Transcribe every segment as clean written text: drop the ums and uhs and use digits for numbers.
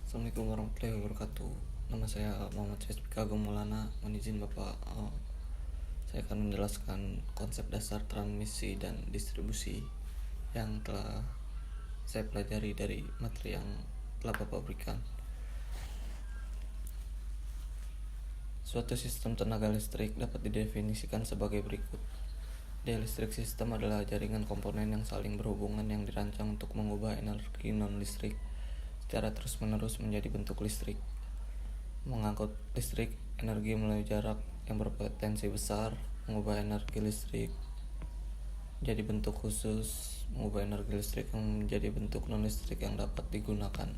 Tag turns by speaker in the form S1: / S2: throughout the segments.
S1: Assalamualaikum warahmatullahi wabarakatuh. Nama saya Muhammad Syazbika Gumulana. Mohon izin Bapak, saya akan menjelaskan konsep dasar transmisi dan distribusi yang telah saya pelajari dari materi yang telah Bapak berikan. Suatu sistem tenaga listrik dapat didefinisikan sebagai berikut. Dielectric system adalah jaringan komponen yang saling berhubungan yang dirancang untuk mengubah energi non-listrik secara terus-menerus menjadi bentuk listrik. Mengangkut listrik energi melalui jarak yang berpotensi besar, mengubah energi listrik jadi bentuk khusus, mengubah energi listrik yang menjadi bentuk non-listrik yang dapat digunakan.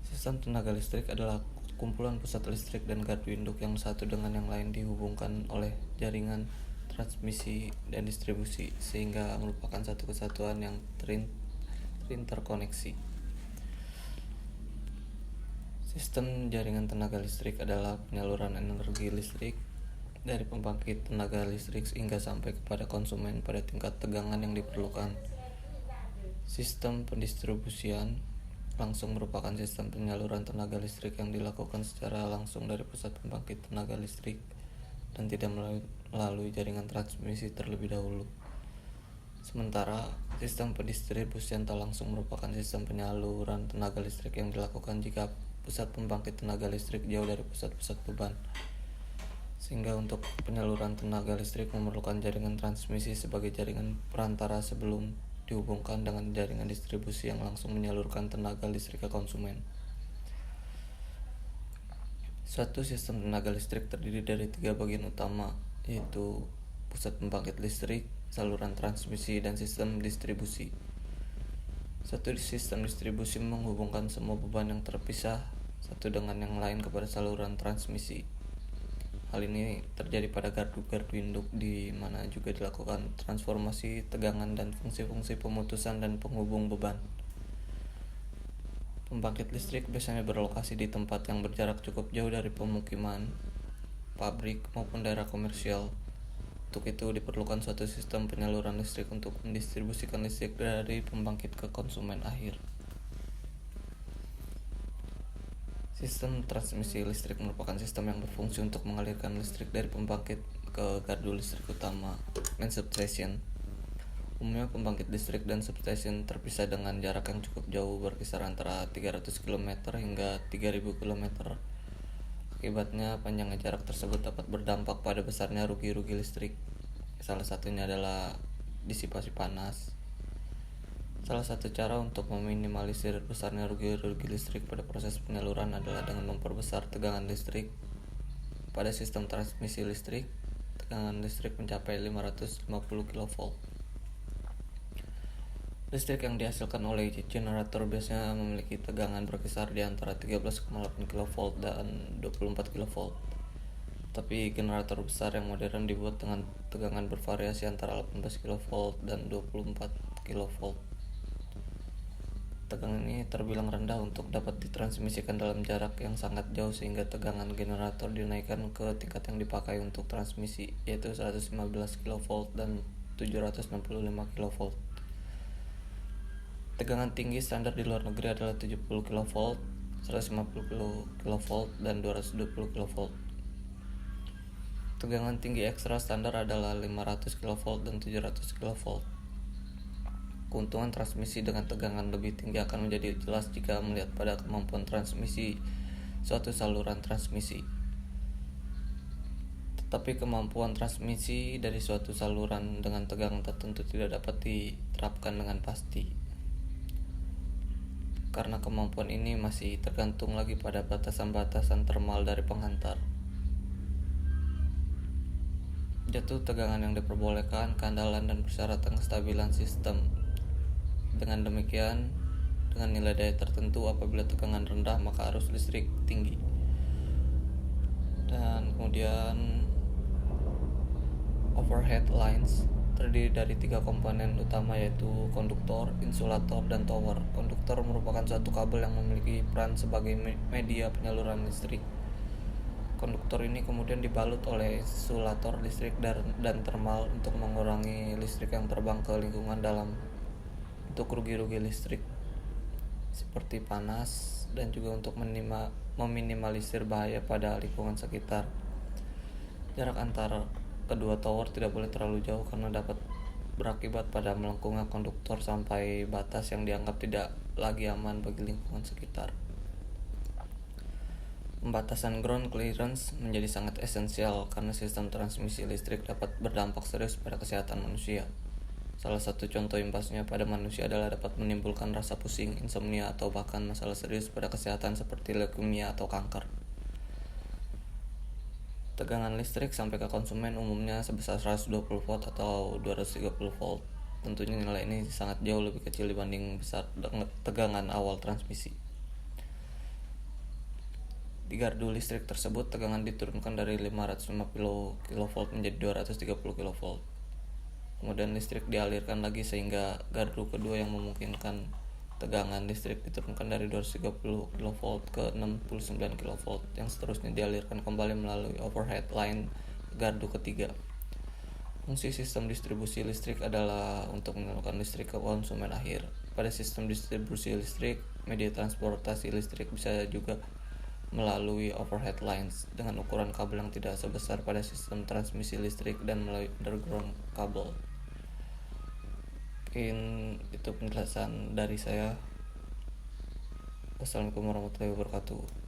S1: Sistem tenaga listrik adalah kumpulan pusat listrik dan gardu induk yang satu dengan yang lain dihubungkan oleh jaringan transmisi dan distribusi sehingga merupakan satu kesatuan yang terinterkoneksi. Sistem jaringan tenaga listrik adalah penyaluran energi listrik dari pembangkit tenaga listrik hingga sampai kepada konsumen pada tingkat tegangan yang diperlukan. Sistem pendistribusian langsung merupakan sistem penyaluran tenaga listrik yang dilakukan secara langsung dari pusat pembangkit tenaga listrik dan tidak melalui jaringan transmisi terlebih dahulu. Sementara sistem pendistribusian tak langsung merupakan sistem penyaluran tenaga listrik yang dilakukan jika pusat pembangkit tenaga listrik jauh dari pusat-pusat beban, sehingga untuk penyaluran tenaga listrik memerlukan jaringan transmisi sebagai jaringan perantara sebelum dihubungkan dengan jaringan distribusi yang langsung menyalurkan tenaga listrik ke konsumen. Suatu sistem tenaga listrik terdiri dari 3 bagian utama, yaitu pusat pembangkit listrik, saluran transmisi, dan sistem distribusi. Satu sistem distribusi menghubungkan semua beban yang terpisah satu dengan yang lain kepada saluran transmisi. Hal ini terjadi pada gardu-gardu induk di mana juga dilakukan transformasi tegangan dan fungsi-fungsi pemutusan dan penghubung beban. Pembangkit listrik biasanya berlokasi di tempat yang berjarak cukup jauh dari pemukiman, pabrik, maupun daerah komersial. Untuk itu diperlukan suatu sistem penyaluran listrik untuk mendistribusikan listrik dari pembangkit ke konsumen akhir. Sistem transmisi listrik merupakan sistem yang berfungsi untuk mengalirkan listrik dari pembangkit ke gardu listrik utama dan substation. Umumnya pembangkit listrik dan substation terpisah dengan jarak yang cukup jauh, berkisar antara 300 km hingga 3000 km. Akibatnya, panjangnya jarak tersebut dapat berdampak pada besarnya rugi-rugi listrik. Salah satunya adalah disipasi panas. Salah satu cara untuk meminimalisir besarnya rugi-rugi listrik pada proses penyaluran adalah dengan memperbesar tegangan listrik. Pada sistem transmisi listrik, tegangan listrik mencapai 550 kV. Listrik yang dihasilkan oleh generator biasanya memiliki tegangan berkisar di antara 13,8 kV dan 24 kV. Tapi generator besar yang modern dibuat dengan tegangan bervariasi antara 18 kV dan 24 kV. Tegangan ini terbilang rendah untuk dapat ditransmisikan dalam jarak yang sangat jauh sehingga tegangan generator dinaikkan ke tingkat yang dipakai untuk transmisi, yaitu 115 kV dan 765 kV. Tegangan tinggi standar di luar negeri adalah 70 kV, 150 kV, dan 220 kV. Tegangan tinggi ekstra standar adalah 500 kV dan 700 kV. Keuntungan transmisi dengan tegangan lebih tinggi akan menjadi jelas jika melihat pada kemampuan transmisi suatu saluran transmisi. Tetapi kemampuan transmisi dari suatu saluran dengan tegangan tertentu tidak dapat diterapkan dengan pasti, karena kemampuan ini masih tergantung lagi pada batasan-batasan termal dari penghantar. Jatuh tegangan yang diperbolehkan, keandalan dan persyaratan kestabilan sistem. Dengan demikian, dengan nilai daya tertentu, apabila tegangan rendah maka arus listrik tinggi. Dan kemudian overhead lines terdiri dari 3 komponen utama, yaitu konduktor, insulator, dan tower. Konduktor merupakan suatu kabel yang memiliki peran sebagai media penyaluran listrik. Konduktor ini kemudian dibalut oleh insulator listrik dan termal untuk mengurangi listrik yang terbang ke lingkungan dalam untuk rugi-rugi listrik. seperti panas dan juga untuk meminimalisir bahaya pada lingkungan sekitar. Jarak antara kedua tower tidak boleh terlalu jauh karena dapat berakibat pada melengkungnya konduktor sampai batas yang dianggap tidak lagi aman bagi lingkungan sekitar. Pembatasan ground clearance menjadi sangat esensial karena sistem transmisi listrik dapat berdampak serius pada kesehatan manusia. Salah satu contoh imbasnya pada manusia adalah dapat menimbulkan rasa pusing, insomnia, atau bahkan masalah serius pada kesehatan seperti leukemia atau kanker. Tegangan listrik sampai ke konsumen umumnya sebesar 120 volt atau 230 volt. Tentunya nilai ini sangat jauh lebih kecil dibanding besar tegangan awal transmisi. Di gardu listrik tersebut, tegangan diturunkan dari 550 kV menjadi 230 kV. Kemudian listrik dialirkan lagi sehingga gardu kedua yang memungkinkan tegangan listrik diturunkan dari 230 kV ke 69 kV, yang seterusnya dialirkan kembali melalui overhead line ke gardu ketiga. Fungsi sistem distribusi listrik adalah untuk menyalurkan listrik ke konsumen akhir. Pada sistem distribusi listrik, media transportasi listrik bisa juga melalui overhead lines dengan ukuran kabel yang tidak sebesar pada sistem transmisi listrik dan melalui underground kabel. Mungkin itu penjelasan dari saya. Wassalamualaikum warahmatullahi wabarakatuh.